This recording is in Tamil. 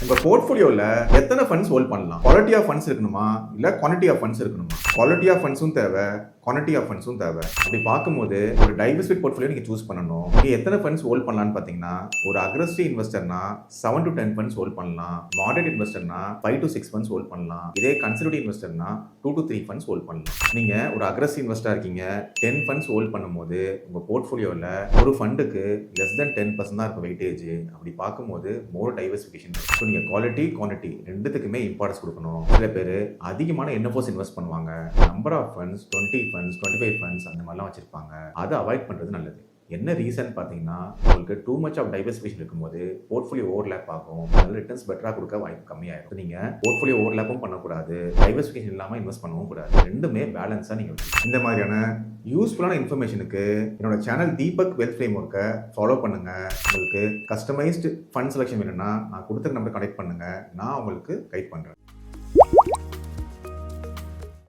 உங்க போர்ட்ஃபோலியோல எத்தனை ஃபண்ட்ஸ் ஹோல்ட் பண்ணலாம்? குவாலிட்டி ஆஃப் ஃபண்ட்ஸ் இருக்கணுமா இல்ல குவான்டிட்டி ஆஃப் ஃபண்ட்ஸ் இருக்கணுமா? குவாலிட்டி ஆஃப் ஃபண்ட்ஸும் தேவை, குவான்டிட்டி ஆஃப் ஃபண்ட்ஸும் தேவை. அப்படி பார்க்கும்போது ஒரு டைவர்சிஃபைட் போர்ட்ஃபோலியோ நீங்க சூஸ் பண்ணணும். நீங்க எத்தனை ஃபண்ட்ஸ் ஹோல்ட் பண்ணலாம்னு பாத்தீங்கன்னா, ஒரு அக்ரெசிவ் இன்வெஸ்டர்னா 7 to 10 ஃபண்ட்ஸ் ஹோல்ட் பண்ணலாம். மாடரேட் இன்வெஸ்டர்னா 5 to 6 ஃபண்ட்ஸ் ஹோல்ட் பண்ணலாம். இதே கன்சர்வேட்டிவ் இன்வெஸ்டர்னா 2 to 3 ஃபண்ட்ஸ் ஹோல்ட் பண்ணலாம். நீங்க ஒரு அக்ரெசிவ் இன்வெஸ்டரா இருக்கீங்க, 10 ஃபண்ட்ஸ் ஹோல்ட் பண்ணும்போது உங்க போர்ட்ஃபோலியோல ஒரு ஃபண்டுக்கு லெஸ் தென் 10% தான் இருக்கும் வெயிட்டேஜ். அப்படி பார்க்கும்போது மோர் டைவர்சிஃபிகேஷன். ஸோ நீங்க குவாலிட்டி குவான்டிட்டி ரெண்டுத்துக்குமே இம்பார்ட்டன்ஸ் கொடுக்கணும். சில பேர் அதிகமான என்எஃப்ஓஸ் இன்வெஸ்ட் பண்ணுவாங்க. Number of funds 20 funds 25 funds அந்த மாதிரிலாம் வச்சிருப்பாங்க. அதை அவாய்ட் பண்றது நல்லது. என்ன ரீசன் பார்த்தீங்கன்னா, உங்களுக்கு டூ மச் ஆஃப் டைவர்சிஃபிகேஷன் இருக்கும்போது போர்ட்ஃபோலியோ ஓவர்லேப் ஆகும். அதனால ரிட்டர்ன்ஸ் பெட்டராக கொடுக்க வாய்ப்பு கம்மியாயிடும். நீங்க போர்ட்ஃபோலியோ ஓவர்லேப்பும் பண்ணக்கூடாது, டைவர்சிஃபிகேஷன் இல்லாமல் இன்வெஸ்ட் பண்ணவும் கூடாது. ரெண்டுமே பேலன்ஸாக நீங்க வச்சுக்கணும். இந்த மாதிரியான யூஸ்ஃபுல்லான இன்ஃபர்மேஷனுக்கு என்னோட சேனல் தீபக் வெல்த் ஃப்ரேம்வொர்க்கை ஃபாலோ பண்ணுங்க. உங்களுக்கு கஸ்டமைஸ்டு ஃபண்ட் செலெக்ஷன் வேணும்னா நான் கொடுத்துருக்க நம்பர் கனெக்ட் பண்ணுங்க. நான் உங்களுக்கு கைட் பண்றேன்.